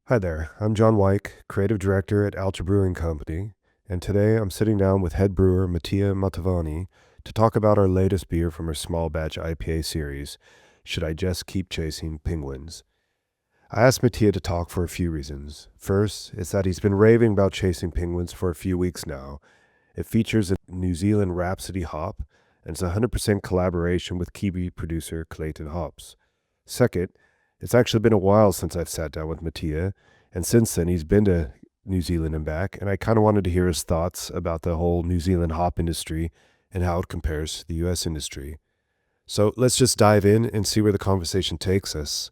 Hi there, I'm John Weich, Creative Director at Uiltje Brewing Company, and today I'm sitting down with Head Brewer Mattia Mantovani to talk about our latest beer from our small batch IPA series, Should I Just Keep Chasing Penguins? I asked Mattia to talk for a few reasons. First, is that he's been raving about chasing penguins for a few weeks now. It features a New Zealand Rhapsody hop, and it's a 100% collaboration with Kiwi producer Clayton hops. Second, it's actually been a while since I've sat down with Mattia, and since then he's been to New Zealand and back, and I kind of wanted to hear his thoughts about the whole New Zealand hop industry and how it compares to the US industry. So let's just dive in and see where the conversation takes us.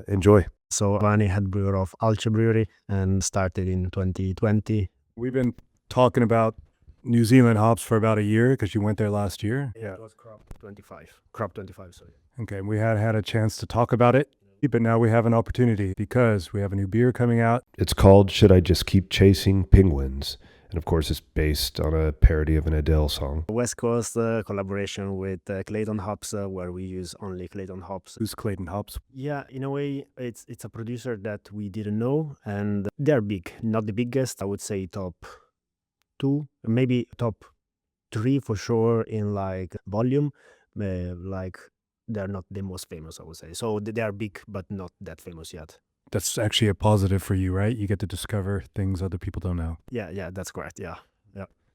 Enjoy. So Vani, head brewer of Uiltje Brewery, and started in 2020. We've been talking about New Zealand hops for about a year because you went there last year. Yeah, it was crop 25, sorry. Okay, we had a chance to talk about it, but now we have an opportunity because we have a new beer coming out. It's called Should I Just Keep Chasing Penguins? And of course, it's based on a parody of an Adele song. West Coast collaboration with Clayton hops, where we use only Clayton hops. Who's Clayton hops? Yeah, in a way, it's a producer that we didn't know, and they're big. Not the biggest, I would say top 2, maybe top 3 for sure in like volume. Like they're not the most famous, I would say. So they are big, but not that famous yet. That's actually a positive for you, right? You get to discover things other people don't know. Yeah, that's correct. Yeah.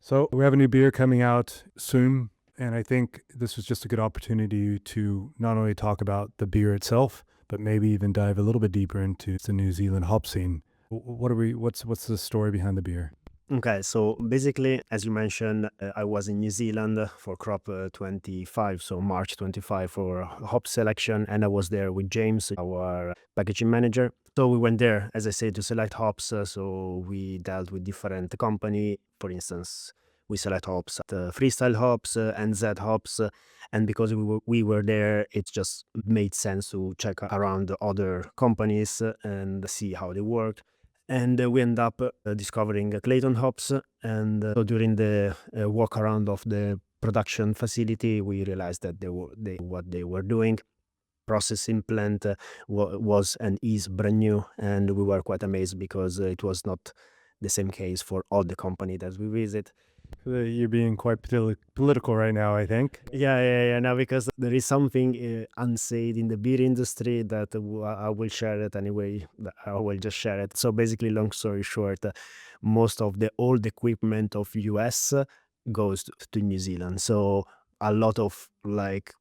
So we have a new beer coming out soon, and I think this was just a good opportunity to not only talk about the beer itself, but maybe even dive a little bit deeper into the New Zealand hop scene. What's the story behind the beer? Okay, so basically, as you mentioned, I was in New Zealand for crop 25, so March 25 for hop selection, and I was there with James, our packaging manager. So we went there, as I said, to select hops. So we dealt with different company. For instance, we select hops at Freestyle hops, NZ hops, and because we were there, it just made sense to check around the other companies and see how they work. And we end up discovering Clayton hops. And so during the walk around of the production facility, we realized that what they were doing, processing plant was and is brand new. And we were quite amazed because it was not the same case for all the company that we visit. You're being quite political right now, I think. Yeah. Now, because there is something unsaid in the beer industry that I will share it anyway. I will just share it. So basically, long story short, most of the old equipment of US goes to New Zealand. So a lot of like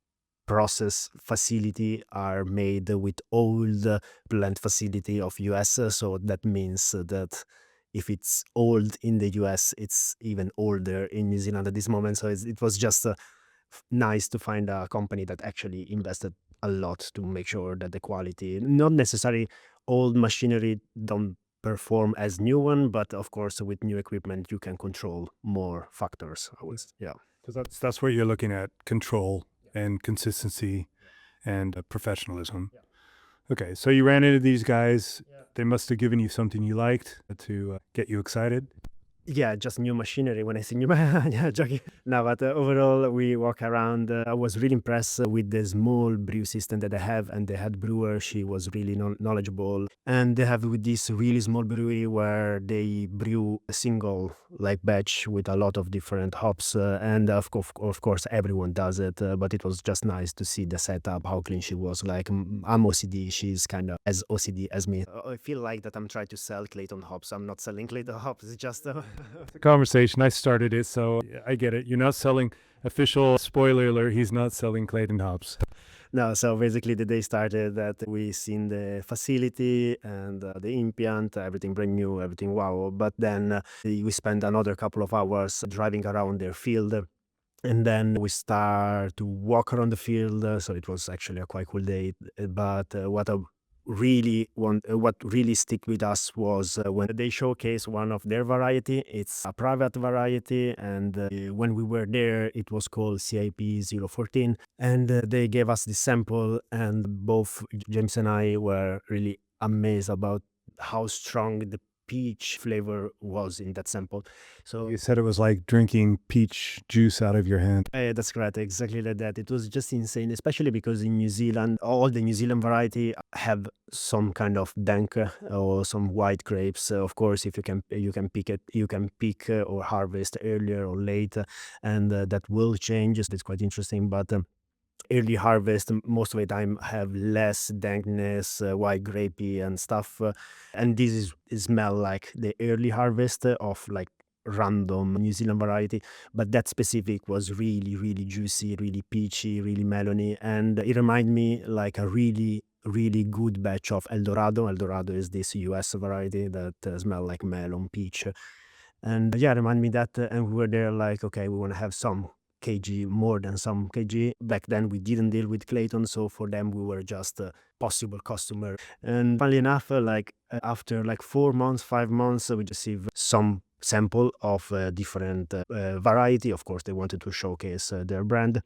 process facility are made with old plant facility of US. So that means that if it's old in the US, it's even older in New Zealand at this moment. So it was just nice to find a company that actually invested a lot to make sure that the quality, not necessarily old machinery don't perform as new one, but of course with new equipment you can control more factors. Yeah. Because that's where you're looking at control and consistency and professionalism. Yeah. Okay, so you ran into these guys. They must have given you something you liked to get you excited. Yeah, just new machinery. When I say new, yeah, joking. No, but overall, we walk around. I was really impressed with the small brew system that they have, and the head brewer, she was really knowledgeable. And they have with this really small brewery where they brew a single like batch with a lot of different hops, and of course, everyone does it. But it was just nice to see the setup, how clean she was. Like I'm OCD, she's kind of as OCD as me. I feel like that I'm trying to sell Clayton hops. I'm not selling Clayton hops. It's just. The conversation, I started it, so I get it. You're not selling, official spoiler alert, he's not selling Clayton hops. No, so basically the day started that we seen the facility and the implant, everything brand new, everything wow. But then we spent another couple of hours driving around their field. And then we start to walk around the field. So it was actually a quite cool day. But what really stick with us was when they showcase one of their variety. It's a private variety, and when we were there it was called CIP 014, and they gave us the sample, and both James and I were really amazed about how strong the peach flavor was in that sample. So You said it was like drinking peach juice out of your hand. that's correct, exactly like that. It was just insane, especially because in New Zealand, all the New Zealand variety have some kind of dank or some white grapes. Of course, if you can pick or harvest earlier or late, and that will change. It's quite interesting, but. Early harvest most of the time have less dankness, white grapey and stuff, and this is smell like the early harvest of like random New Zealand variety, but that specific was really juicy, really peachy, really melony, and it reminded me like a really good batch of Eldorado. Eldorado is this US variety that smell like melon, peach, and yeah, remind me that, and we were there like, okay, we want to have some kg more than some kg. Back then we didn't deal with Clayton, so for them we were just a possible customer. And funnily enough, after like 4 months, 5 months, we received some sample of different variety. Of course, they wanted to showcase their brand.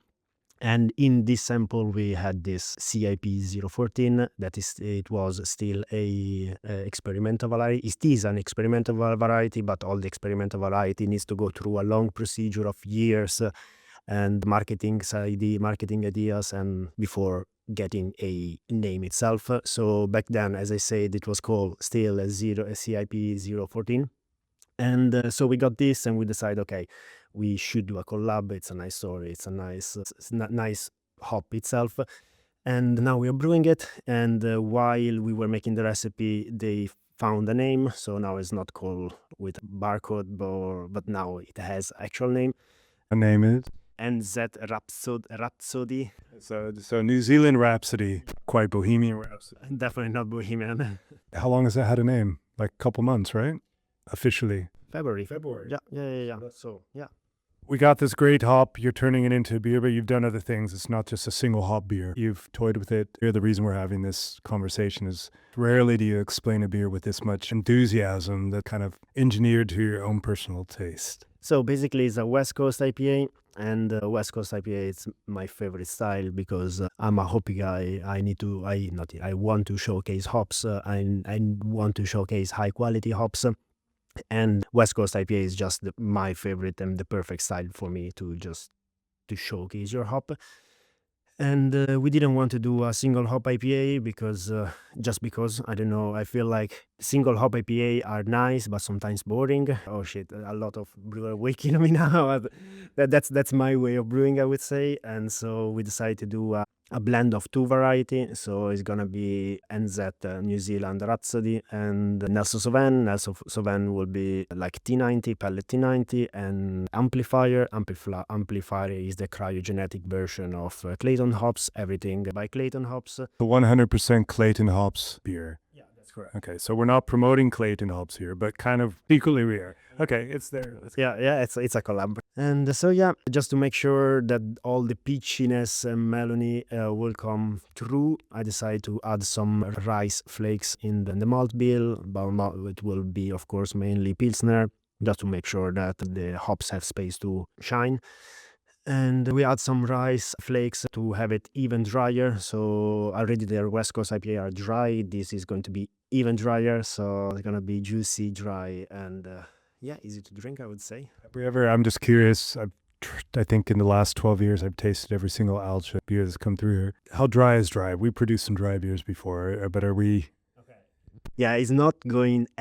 And in this sample, we had this CIP 014. It was still a experimental variety. It is an experimental variety, but all the experimental variety needs to go through a long procedure of years and marketing ideas, and before getting a name itself. So back then, as I said, it was called still a CIP 014. And so we got this, and we decided, okay, we should do a collab. It's a nice story. It's a nice hop itself. And now we are brewing it. And while we were making the recipe, they found a name. So now it's not called with barcode, but now it has actual name. The name is? NZ Rhapsody. So New Zealand Rhapsody, quite Bohemian Rhapsody. Definitely not Bohemian. How long has that had a name? Like a couple months, right? Officially. February. Yeah. So, yeah. We got this great hop. You're turning it into a beer, but you've done other things. It's not just a single hop beer. You've toyed with it. The reason we're having this conversation is rarely do you explain a beer with this much enthusiasm that kind of engineered to your own personal taste. So basically, it's a West Coast IPA, and West Coast IPA is my favorite style because I'm a hoppy guy. I want to showcase hops. I want to showcase high quality hops. And West Coast IPA is just my favorite and the perfect style for me to showcase your hop. And we didn't want to do a single hop IPA because I don't know, I feel like single hop IPA are nice but sometimes boring. Oh shit, a lot of brewer waking me now. That's my way of brewing, I would say. And so we decided to do a blend of two variety. So it's gonna be NZ New Zealand Rhapsody and Nelson Sauvin. Nelson Sauvin will be like T90, pellet T90, and Amplifier. Amplifier is the cryogenetic version of Clayton hops, everything by Clayton hops. The 100% Clayton hops beer. Yeah, that's correct. Okay, so we're not promoting Clayton hops here, but kind of equally we are. Okay, it's there. Yeah, it's a collab. And so yeah, just to make sure that all the peachiness and melony will come through, I decided to add some rice flakes in the malt bill. But it will be, of course, mainly Pilsner, just to make sure that the hops have space to shine. And we add some rice flakes to have it even drier. So already their West Coast IPA are dry. This is going to be even drier. So it's going to be juicy, dry, and yeah, easy to drink, I would say. I'm just curious. I think in the last 12 years, I've tasted every single Uiltje beer that's come through here. How dry is dry? We produced some dry beers before, but are we... Yeah, it's not going to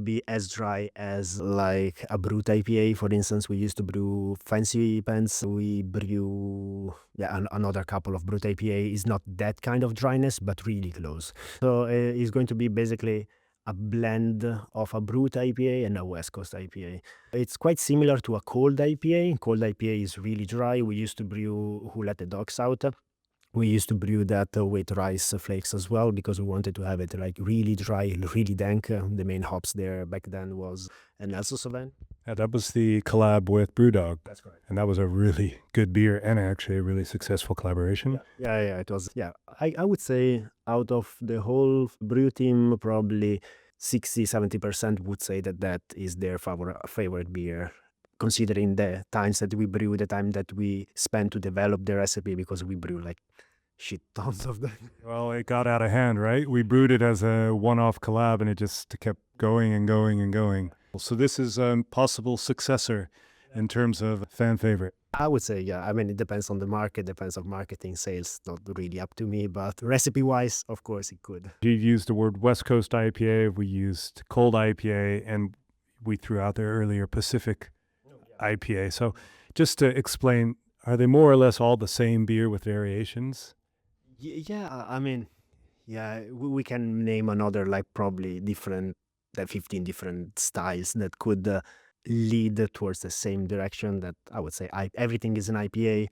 be as dry as like a brut IPA. For instance, we used to brew Fancy Pants. We brew another couple of brut IPA. It's not that kind of dryness, but really close. So it's going to be basically a blend of a brut IPA and a West Coast IPA. It's quite similar to a cold IPA. Cold IPA is really dry. We used to brew Who Let the Dogs Out. We used to brew that with rice flakes as well because we wanted to have it like really dry, really dank. The main hops there back then was Nelson Sauvin. Yeah, that was the collab with Brewdog. That's correct. And that was a really good beer and actually a really successful collaboration. Yeah, it was. Yeah, I would say out of the whole brew team, probably 60-70% would say that is their favorite beer, considering the times that we brew, the time that we spent to develop the recipe, because we brew like shit tons of them. Well, it got out of hand, right? We brewed it as a one-off collab, and it just kept going and going and going. So this is a possible successor in terms of fan favorite. I would say, yeah. I mean, it depends on the market, depends on marketing, sales. Not really up to me, but recipe-wise, of course, it could. You used the word West Coast IPA. We used cold IPA, and we threw out there earlier Pacific IPA. So just to explain, are they more or less all the same beer with variations? Yeah, I mean, yeah, we can name another, like probably different, 15 different styles that could lead towards the same direction. That I would say everything is an IPA,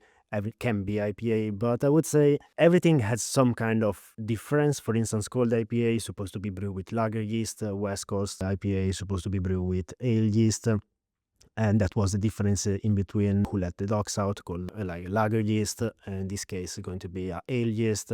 can be IPA, but I would say everything has some kind of difference. For instance, cold IPA is supposed to be brewed with lager yeast, West Coast IPA is supposed to be brewed with ale yeast. And that was the difference in between who let the dogs out, called like lager yeast. In this case, going to be ale yeast.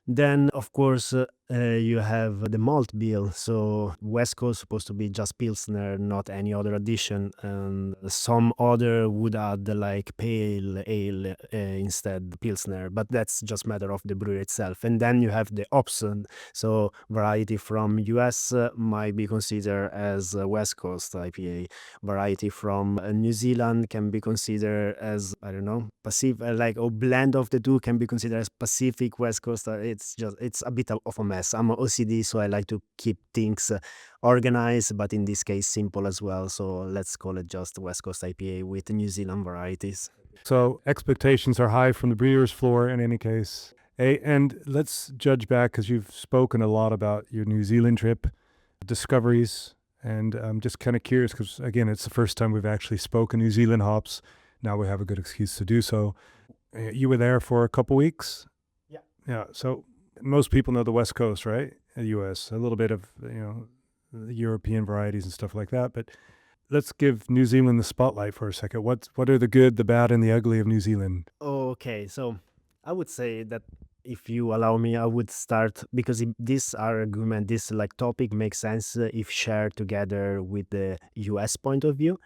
Then, of course, you have the malt bill. So West Coast supposed to be just Pilsner, not any other addition. And some other would add like pale ale instead Pilsner. But that's just matter of the brewery itself. And then you have the option. So variety from US might be considered as a West Coast IPA. Variety from New Zealand can be considered as, I don't know, Pacific, like a blend of the two can be considered as Pacific, West Coast. It's a bit of a mess. I'm OCD, so I like to keep things organized, but in this case, simple as well. So let's call it just West Coast IPA with New Zealand varieties. So expectations are high from the brewer's floor in any case. Hey, and let's judge back because you've spoken a lot about your New Zealand trip, discoveries, and I'm just kind of curious because, again, it's the first time we've actually spoken New Zealand hops. Now we have a good excuse to do so. You were there for a couple weeks? Yeah. Yeah, so most people know the West Coast, right? The U.S., a little bit of, the European varieties and stuff like that, but let's give New Zealand the spotlight for a second. What are the good, the bad, and the ugly of New Zealand? Okay, so I would say that if you allow me, I would start because this argument, this like topic makes sense if shared together with the US point of view.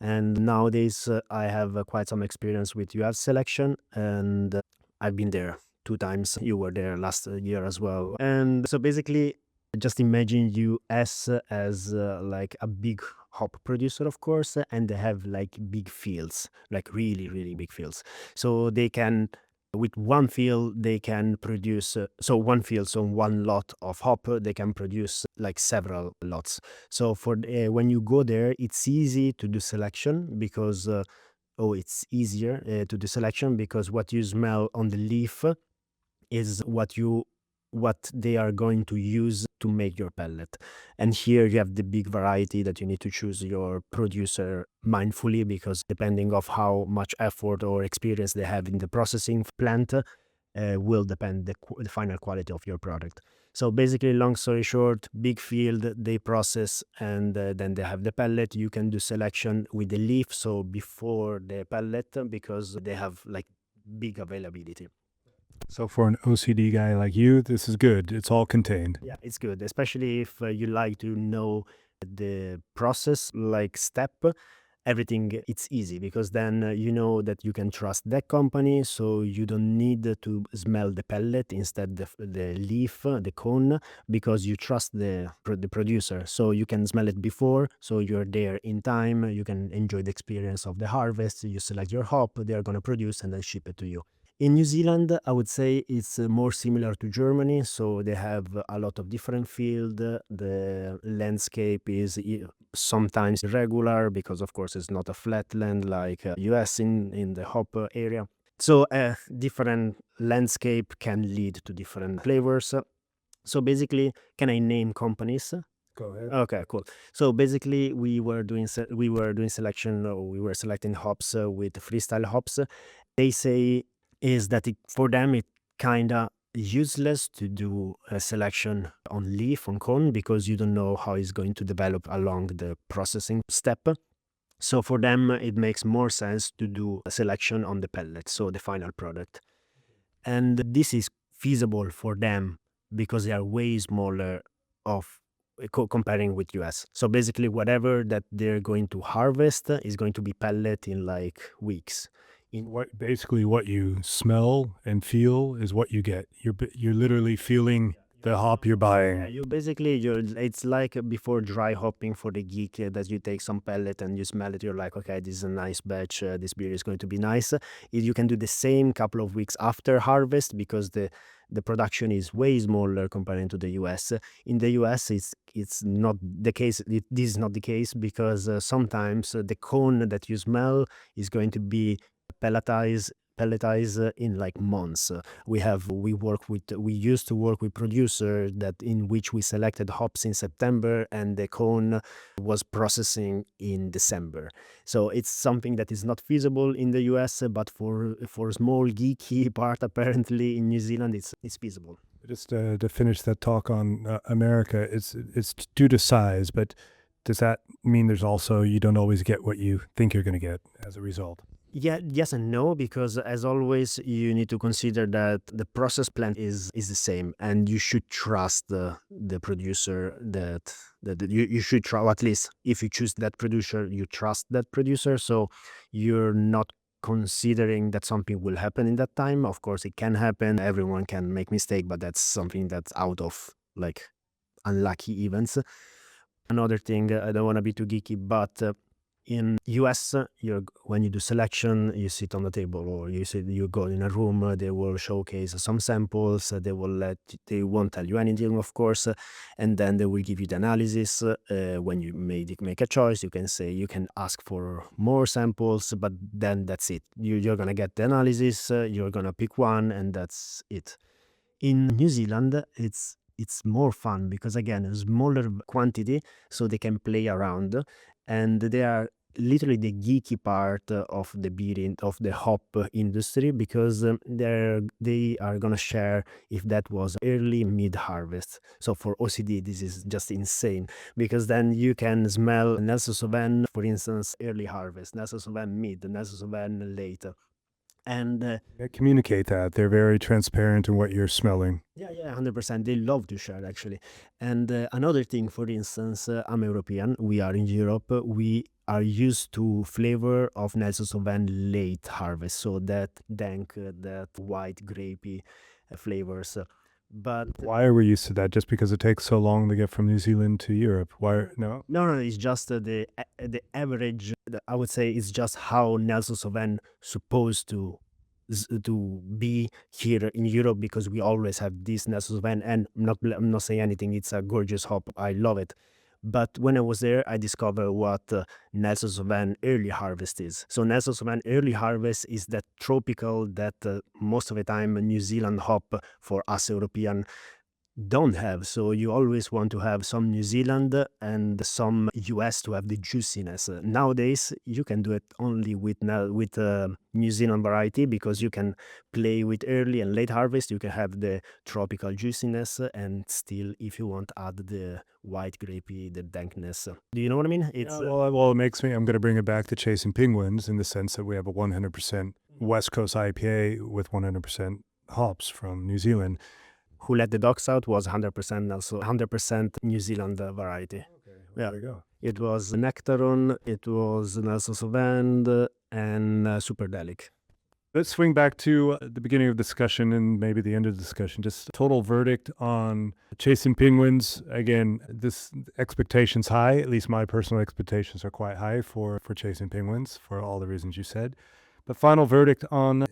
And nowadays, I have quite some experience with US selection, and I've been there 2 times. You were there last year as well. And so basically, just imagine US as like a big hop producer, of course, and they have like big fields, like really, really big fields. So they can, with one field, they can produce, so one field, so one lot of hop, they can produce like several lots. So for when you go there, it's easy to do selection because, it's easier to do selection because what you smell on the leaf is what they are going to use to make your pellet. And here you have the big variety that you need to choose your producer mindfully because depending of how much effort or experience they have in the processing plant will depend the final quality of your product. So basically, long story short, big field, they process and then they have the pellet. You can do selection with the leaf, so before the pellet, because they have like big availability. So for an OCD guy like you, this is good. It's all contained. Yeah, it's good, especially if you like to know the process, like step. Everything it's easy because then you know that you can trust that company, so you don't need to smell the pellet instead the leaf, the cone, because you trust the producer. So you can smell it before, so you're there in time. You can enjoy the experience of the harvest. You select your hop, they are gonna produce and then ship it to you. In New Zealand, I would say it's more similar to Germany, so they have a lot of different field. The landscape is sometimes irregular because, of course, it's not a flat land like US in the hop area. So different landscape can lead to different flavors. So basically, can I name companies? Go ahead. Okay, cool. So basically, we were doing selection, or we were selecting hops with freestyle hops. They say is that for them it kind of useless to do a selection on leaf, on cone, because you don't know how it's going to develop along the processing step. So for them it makes more sense to do a selection on the pellet, so the final product. And this is feasible for them because they are way smaller of comparing with US. So basically whatever that they're going to harvest is going to be pellet in like weeks. What you smell and feel is what you get. You're literally feeling the hop you're buying. It's like before dry hopping for the geek, that you take some pellet and you smell it, you're like, okay, this is a nice batch, this beer is going to be nice. You can do the same couple of weeks after harvest, because the production is way smaller compared to the US. In the US, it's not the case. This is not the case, because sometimes the cone that you smell is going to be pelletized in like months. We used to work with producer that in which we selected hops in September, and the cone was processing in December. So it's something that is not feasible in the US, but for small geeky part, apparently in New Zealand it's feasible. Just to finish that talk on America, it's due to size, but does that mean there's also, you don't always get what you think you're going to get as a result? Yeah, yes and no, because as always, you need to consider that the process plant is the same, and you should trust the producer that you should try, at least if you choose that producer, you trust that producer. So you're not considering that something will happen in that time. Of course, it can happen. Everyone can make mistake, but that's something that's out of like unlucky events. Another thing, I don't want to be too geeky, but in US, when you do selection, you sit on the table, or you go in a room. They will showcase some samples. They won't tell you anything, of course, and then they will give you the analysis. When you make a choice, you can ask for more samples, but then that's it. You're gonna get the analysis. You're gonna pick one, and that's it. In New Zealand, it's more fun, because again, a smaller quantity, so they can play around, and they are literally the geeky part of the of the hop industry, because they are gonna share if that was early, mid harvest. So for OCD, this is just insane, because then you can smell Nelson Sauvin, for instance, early harvest, Nelson Sauvin mid, Nelson Sauvin late. And They communicate that. They're very transparent in what you're smelling. yeah, 100%. They love to share, actually. And another thing, for instance, I'm European. We are in Europe. We are used to flavor of Nelson Sauvin late harvest, so that dank, that white grapey flavors. But Why are we used to that? Just because it takes so long to get from New Zealand to Europe? Why? No. no, it's just the average. I would say it's just how Nelson Sauvin supposed to be here in Europe, because we always have this Nelson Sauvin, and I'm not saying anything. It's a gorgeous hop. I love it. But when I was there, I discovered what Nelson Sauvin early harvest is. So Nelson Sauvin early harvest is that tropical that most of the time New Zealand hop for us European don't have. So you always want to have some New Zealand and some US to have the juiciness. Nowadays, you can do it only with New Zealand variety, because you can play with early and late harvest. You can have the tropical juiciness, and still, if you want, add the white grapey, the dankness. Do you know what I mean? It's Well, it makes me, I'm going to bring it back to Chasing Penguins, in the sense that we have a 100% West Coast IPA with 100% hops from New Zealand. Who Let the Dogs Out was 100% also 100% New Zealand variety. Okay, Yeah. there you go. It was Nectaron, it was Nelson Sauvin, and Superdelic. Let's swing back to the beginning of the discussion and maybe the end of the discussion. Just total verdict on Chasing Penguins. Again, this expectation's high. At least my personal expectations are quite high for Chasing Penguins, for all the reasons you said. But final verdict on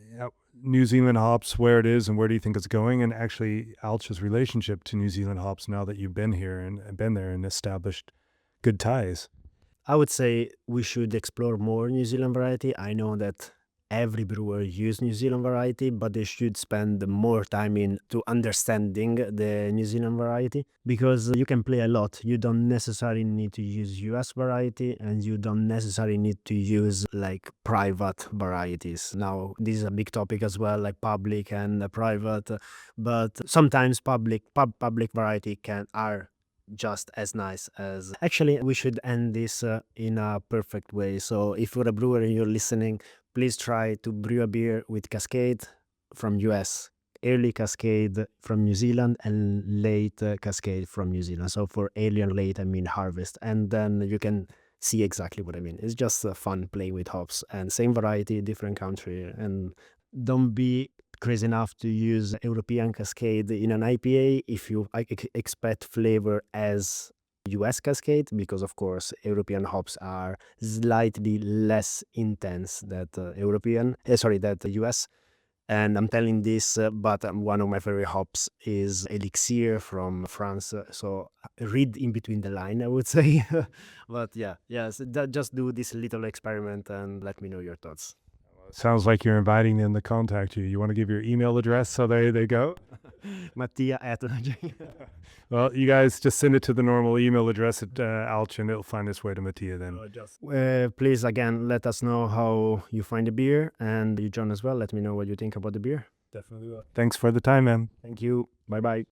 New Zealand hops, where it is and where do you think it's going, and actually Uiltje's relationship to New Zealand hops now that you've been here and been there and established good ties. I would say we should explore more New Zealand variety. I know that every brewer use New Zealand variety, but they should spend more time into understanding the New Zealand variety, because you can play a lot. You don't necessarily need to use US variety, and you don't necessarily need to use like private varieties. Now, this is a big topic as well, like public and private, but sometimes public variety are just as nice as. Actually, we should end this in a perfect way. So if you're a brewer and you're listening, please try to brew a beer with Cascade from US, early Cascade from New Zealand, and late Cascade from New Zealand. So for early and late, I mean harvest. And then you can see exactly what I mean. It's just fun playing with hops and same variety, different country, and don't be crazy enough to use European Cascade in an IPA if you expect flavor as US Cascade, because of course European hops are slightly less intense than that US. And I'm telling this, but one of my favorite hops is Elixir from France. So read in between the line, I would say. But just do this little experiment and let me know your thoughts. Sounds like you're inviting them to contact you. You want to give your email address so there they go? Mattia at Well, you guys just send it to the normal email address at Uiltje, and it'll find its way to Mattia then. Please, again, let us know how you find the beer, and you, John, as well. Let me know what you think about the beer. Definitely will. Thanks for the time, man. Thank you. Bye-bye.